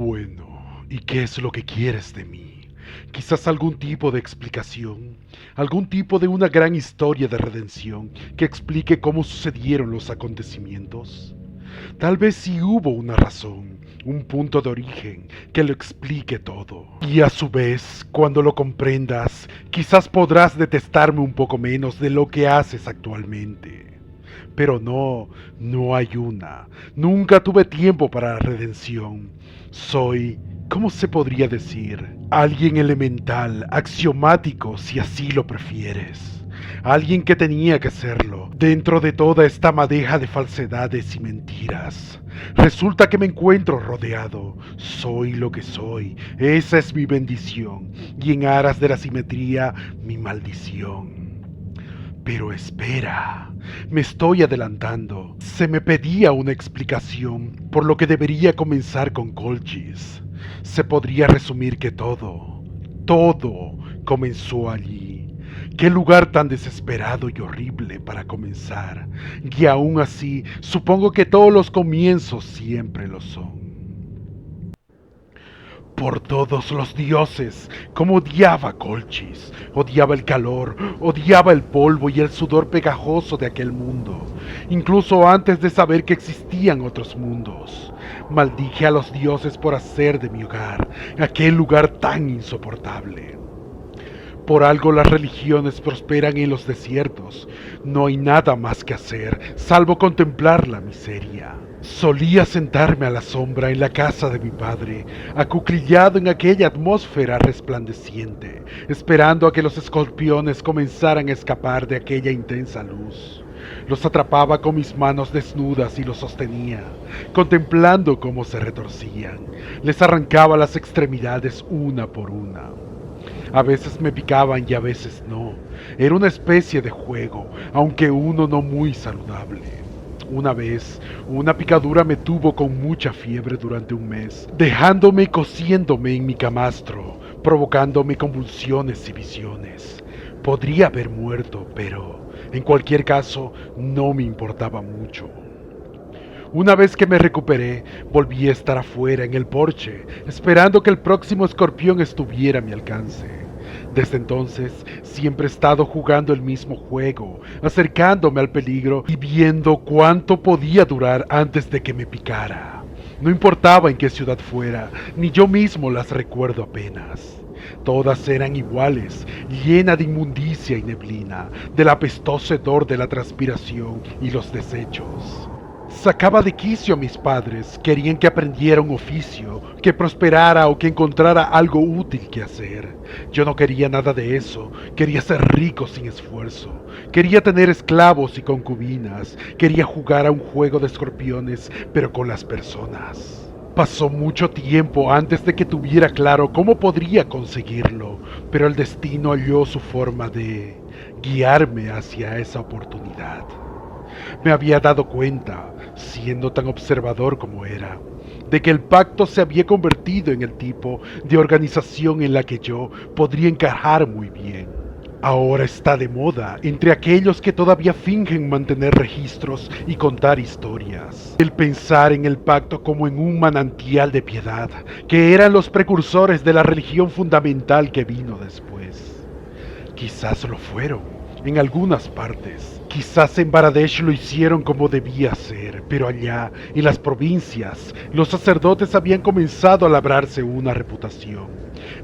Bueno, ¿y qué es lo que quieres de mí? Quizás algún tipo de explicación, algún tipo de una gran historia de redención que explique cómo sucedieron los acontecimientos. Tal vez sí hubo una razón, un punto de origen que lo explique todo. Y a su vez, cuando lo comprendas, quizás podrás detestarme un poco menos de lo que haces actualmente. Pero no, no hay una. Nunca tuve tiempo para la redención. Soy, ¿cómo se podría decir? Alguien elemental, axiomático, si así lo prefieres. Alguien que tenía que serlo, dentro de toda esta madeja de falsedades y mentiras. Resulta que me encuentro rodeado. Soy lo que soy. Esa es mi bendición. Y en aras de la simetría, mi maldición. Pero espera, me estoy adelantando. Se me pedía una explicación, por lo que debería comenzar con Colchis. Se podría resumir que todo comenzó allí. Qué lugar tan desesperado y horrible para comenzar. Y aún así, supongo que todos los comienzos siempre lo son. Por todos los dioses, como odiaba Colchis, odiaba el calor, odiaba el polvo y el sudor pegajoso de aquel mundo, incluso antes de saber que existían otros mundos. Maldije a los dioses por hacer de mi hogar aquel lugar tan insoportable. Por algo las religiones prosperan en los desiertos. No hay nada más que hacer, salvo contemplar la miseria. Solía sentarme a la sombra en la casa de mi padre, acuclillado en aquella atmósfera resplandeciente, esperando a que los escorpiones comenzaran a escapar de aquella intensa luz. Los atrapaba con mis manos desnudas y los sostenía, contemplando cómo se retorcían. Les arrancaba las extremidades una por una. A veces me picaban y a veces no. Era una especie de juego, aunque uno no muy saludable. Una vez, una picadura me tuvo con mucha fiebre durante un mes, dejándome y cosiéndome en mi camastro, provocándome convulsiones y visiones. Podría haber muerto, pero, en cualquier caso, no me importaba mucho. Una vez que me recuperé, volví a estar afuera en el porche, esperando que el próximo escorpión estuviera a mi alcance. Desde entonces, siempre he estado jugando el mismo juego, acercándome al peligro y viendo cuánto podía durar antes de que me picara. No importaba en qué ciudad fuera, ni yo mismo las recuerdo apenas. Todas eran iguales, llenas de inmundicia y neblina, del apestoso hedor de la transpiración y los desechos. Sacaba de quicio a mis padres, querían que aprendiera un oficio, que prosperara o que encontrara algo útil que hacer. Yo no quería nada de eso, quería ser rico sin esfuerzo, quería tener esclavos y concubinas, quería jugar a un juego de escorpiones, pero con las personas. Pasó mucho tiempo antes de que tuviera claro cómo podría conseguirlo, pero el destino halló su forma de guiarme hacia esa oportunidad. Me había dado cuenta, siendo tan observador como era, de que el pacto se había convertido en el tipo de organización en la que yo podría encajar muy bien. Ahora está de moda entre aquellos que todavía fingen mantener registros y contar historias. El pensar en el pacto como en un manantial de piedad, que eran los precursores de la religión fundamental que vino después. Quizás lo fueron, en algunas partes. Quizás en Baradesh lo hicieron como debía ser, pero allá, en las provincias, los sacerdotes habían comenzado a labrarse una reputación.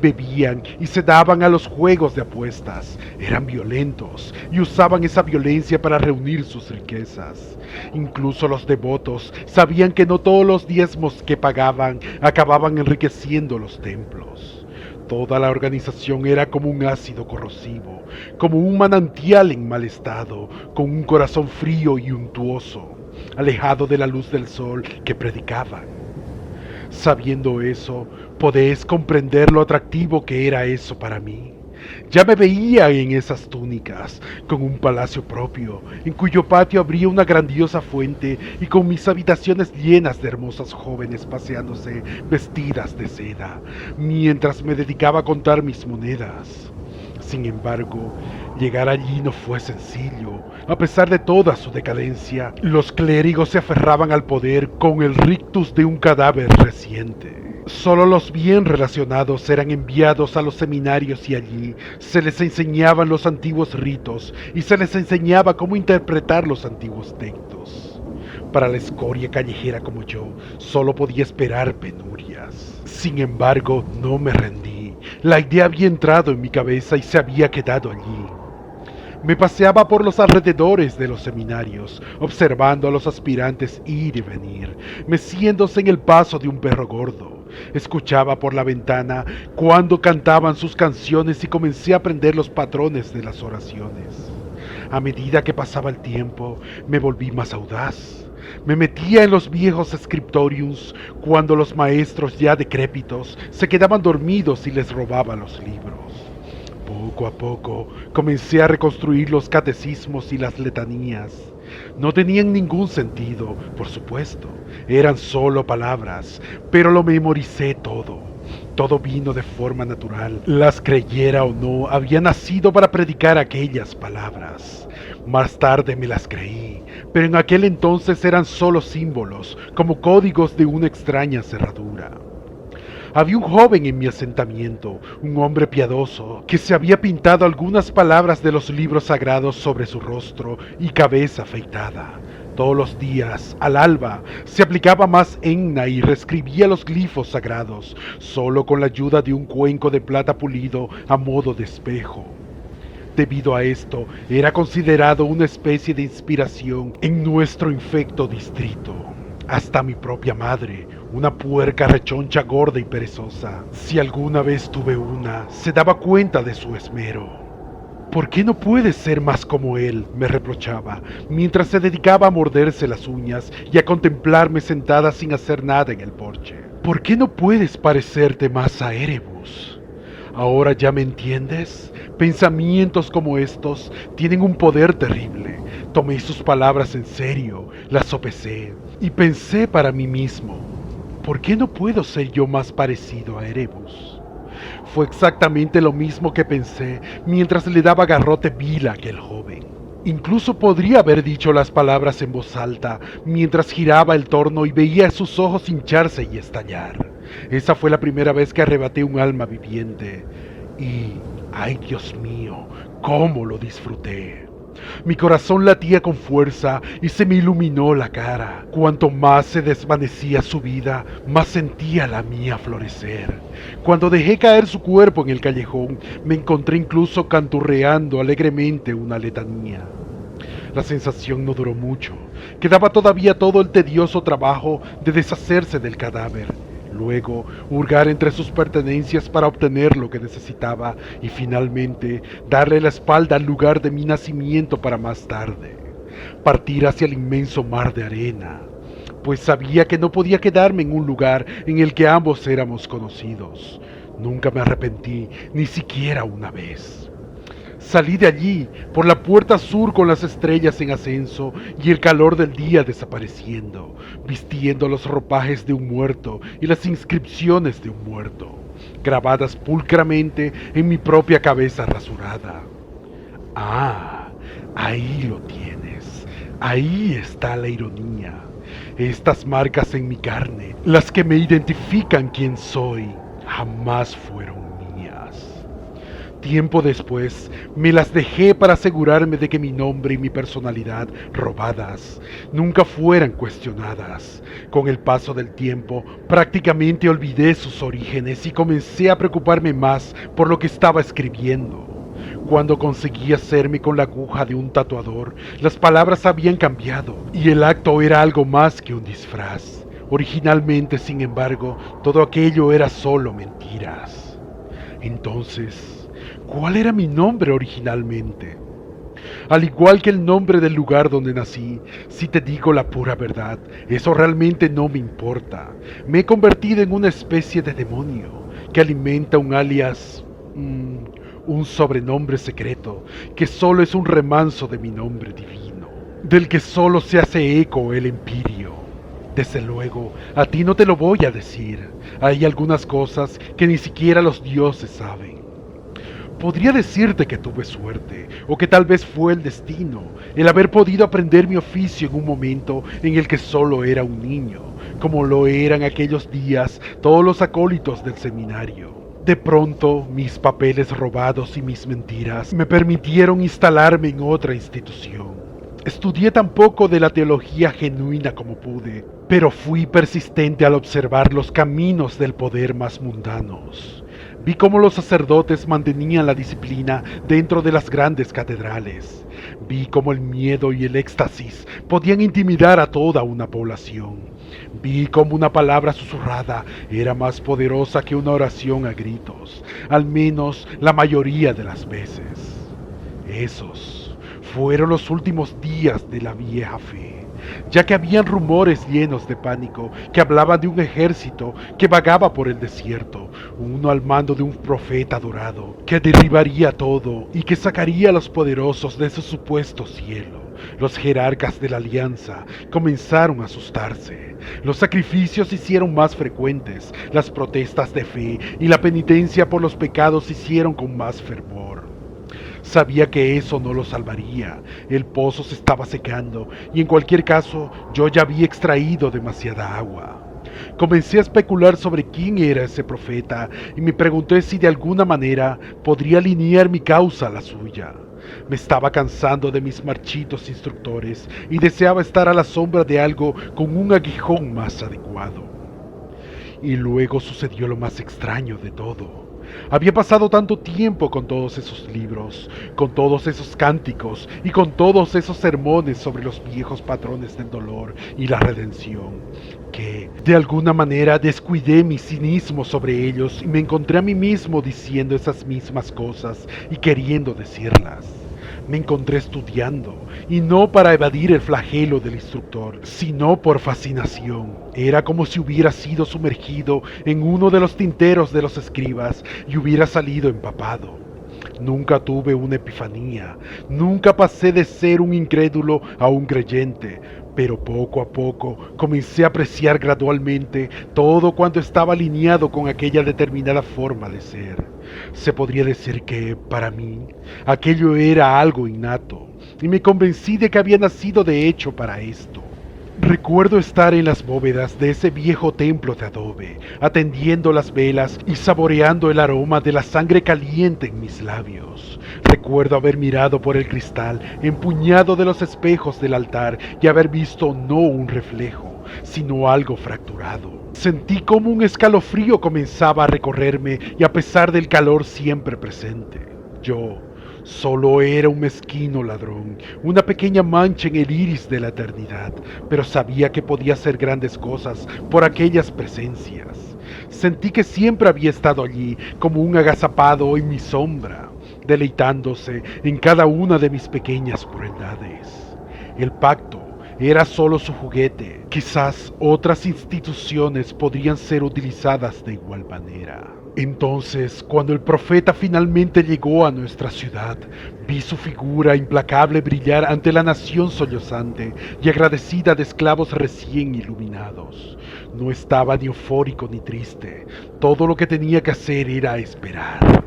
Bebían y se daban a los juegos de apuestas, eran violentos y usaban esa violencia para reunir sus riquezas. Incluso los devotos sabían que no todos los diezmos que pagaban acababan enriqueciendo los templos. Toda la organización era como un ácido corrosivo, como un manantial en mal estado, con un corazón frío y untuoso, alejado de la luz del sol que predicaban. Sabiendo eso, podéis comprender lo atractivo que era eso para mí. Ya me veía en esas túnicas, con un palacio propio, en cuyo patio habría una grandiosa fuente y con mis habitaciones llenas de hermosas jóvenes paseándose vestidas de seda, mientras me dedicaba a contar mis monedas. Sin embargo, Llegar allí no fue sencillo. A pesar de toda su decadencia, los clérigos se aferraban al poder con el rictus de un cadáver reciente. Solo los bien relacionados eran enviados a los seminarios y allí se les enseñaban los antiguos ritos y se les enseñaba cómo interpretar los antiguos textos. Para la escoria callejera como yo, solo podía esperar penurias. Sin embargo, no me rendí. La idea había entrado en mi cabeza y se había quedado allí. Me paseaba por los alrededores de los seminarios, observando a los aspirantes ir y venir, meciéndose en el paso de un perro gordo. Escuchaba por la ventana cuando cantaban sus canciones y comencé a aprender los patrones de las oraciones. A medida que pasaba el tiempo, me volví más audaz. Me metía en los viejos scriptoriums cuando los maestros ya decrépitos se quedaban dormidos y les robaba los libros. Poco a poco comencé a reconstruir los catecismos y las letanías. No tenían ningún sentido, por supuesto, eran solo palabras, pero lo memoricé todo. Todo vino de forma natural, las creyera o no, había nacido para predicar aquellas palabras. Más tarde me las creí, pero en aquel entonces eran solo símbolos, como códigos de una extraña cerradura. Había un joven en mi asentamiento, un hombre piadoso, que se había pintado algunas palabras de los libros sagrados sobre su rostro y cabeza afeitada. Todos los días, al alba, se aplicaba más henna y reescribía los glifos sagrados, solo con la ayuda de un cuenco de plata pulido a modo de espejo. Debido a esto, era considerado una especie de inspiración en nuestro infecto distrito. Hasta mi propia madre, una puerca rechoncha gorda y perezosa, si alguna vez tuve una, se daba cuenta de su esmero. ¿Por qué no puedes ser más como él?, me reprochaba, mientras se dedicaba a morderse las uñas y a contemplarme sentada sin hacer nada en el porche. ¿Por qué no puedes parecerte más a Erebus? ¿Ahora ya me entiendes? Pensamientos como estos tienen un poder terrible. Tomé sus palabras en serio, las sopesé y pensé para mí mismo, ¿por qué no puedo ser yo más parecido a Erebus? Fue exactamente lo mismo que pensé mientras le daba garrote vil a aquel joven. Incluso podría haber dicho las palabras en voz alta mientras giraba el torno y veía sus ojos hincharse y estallar. Esa fue la primera vez que arrebaté un alma viviente. Y, ay Dios mío, cómo lo disfruté. Mi corazón latía con fuerza y se me iluminó la cara. Cuanto más se desvanecía su vida, más sentía la mía florecer. Cuando dejé caer su cuerpo en el callejón, me encontré incluso canturreando alegremente una letanía. La sensación no duró mucho. Quedaba todavía todo el tedioso trabajo de deshacerse del cadáver. Luego, hurgar entre sus pertenencias para obtener lo que necesitaba y finalmente darle la espalda al lugar de mi nacimiento para más tarde partir hacia el inmenso mar de arena, pues sabía que no podía quedarme en un lugar en el que ambos éramos conocidos. Nunca me arrepentí, ni siquiera una vez. Salí de allí, por la puerta sur con las estrellas en ascenso y el calor del día desapareciendo, vistiendo los ropajes de un muerto y las inscripciones de un muerto, grabadas pulcramente en mi propia cabeza rasurada. Ah, ahí lo tienes, ahí está la ironía. Estas marcas en mi carne, las que me identifican quién soy, jamás fueron mías. Tiempo después, me las dejé para asegurarme de que mi nombre y mi personalidad, robadas, nunca fueran cuestionadas. Con el paso del tiempo, prácticamente olvidé sus orígenes y comencé a preocuparme más por lo que estaba escribiendo. Cuando conseguí hacerme con la aguja de un tatuador, las palabras habían cambiado y el acto era algo más que un disfraz. Originalmente, sin embargo, todo aquello era solo mentiras. Entonces, ¿cuál era mi nombre originalmente? Al igual que el nombre del lugar donde nací, si te digo la pura verdad, eso realmente no me importa. Me he convertido en una especie de demonio que alimenta un alias, un sobrenombre secreto, que solo es un remanso de mi nombre divino, del que solo se hace eco el empirio. Desde luego, a ti no te lo voy a decir. Hay algunas cosas que ni siquiera los dioses saben. Podría decirte que tuve suerte, o que tal vez fue el destino, el haber podido aprender mi oficio en un momento en el que solo era un niño, como lo eran aquellos días todos los acólitos del seminario. De pronto, mis papeles robados y mis mentiras me permitieron instalarme en otra institución. Estudié tan poco de la teología genuina como pude, pero fui persistente al observar los caminos del poder más mundanos. Vi cómo los sacerdotes mantenían la disciplina dentro de las grandes catedrales. Vi cómo el miedo y el éxtasis podían intimidar a toda una población. Vi cómo una palabra susurrada era más poderosa que una oración a gritos, al menos la mayoría de las veces. Esos fueron los últimos días de la vieja fe, ya que habían rumores llenos de pánico que hablaban de un ejército que vagaba por el desierto, uno al mando de un profeta dorado, que derribaría todo y que sacaría a los poderosos de su supuesto cielo. Los jerarcas de la alianza comenzaron a asustarse. Los sacrificios se hicieron más frecuentes, las protestas de fe y la penitencia por los pecados se hicieron con más fervor. Sabía que eso no lo salvaría, el pozo se estaba secando y en cualquier caso yo ya había extraído demasiada agua. Comencé a especular sobre quién era ese profeta y me pregunté si de alguna manera podría alinear mi causa a la suya. Me estaba cansando de mis marchitos instructores y deseaba estar a la sombra de algo con un aguijón más adecuado. Y luego sucedió lo más extraño de todo. Había pasado tanto tiempo con todos esos libros, con todos esos cánticos y con todos esos sermones sobre los viejos patrones del dolor y la redención, que de alguna manera descuidé mi cinismo sobre ellos y me encontré a mí mismo diciendo esas mismas cosas y queriendo decirlas. Me encontré estudiando, y no para evadir el flagelo del instructor, sino por fascinación. Era como si hubiera sido sumergido en uno de los tinteros de los escribas y hubiera salido empapado. Nunca tuve una epifanía, nunca pasé de ser un incrédulo a un creyente, pero poco a poco comencé a apreciar gradualmente todo cuanto estaba alineado con aquella determinada forma de ser. Se podría decir que, para mí, aquello era algo innato, y me convencí de que había nacido de hecho para esto. Recuerdo estar en las bóvedas de ese viejo templo de adobe, atendiendo las velas y saboreando el aroma de la sangre caliente en mis labios. Recuerdo haber mirado por el cristal empuñado de los espejos del altar y haber visto no un reflejo, sino algo fracturado. Sentí como un escalofrío comenzaba a recorrerme y a pesar del calor siempre presente, yo solo era un mezquino ladrón, una pequeña mancha en el iris de la eternidad, pero sabía que podía hacer grandes cosas por aquellas presencias. Sentí que siempre había estado allí como un agazapado en mi sombra, deleitándose en cada una de mis pequeñas crueldades. El pacto era solo su juguete. Quizás otras instituciones podrían ser utilizadas de igual manera. Entonces, cuando el profeta finalmente llegó a nuestra ciudad, vi su figura implacable brillar ante la nación sollozante y agradecida de esclavos recién iluminados. No estaba ni eufórico ni triste. Todo lo que tenía que hacer era esperar.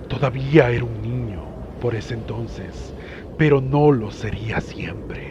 Todavía era un niño por ese entonces, pero no lo sería siempre.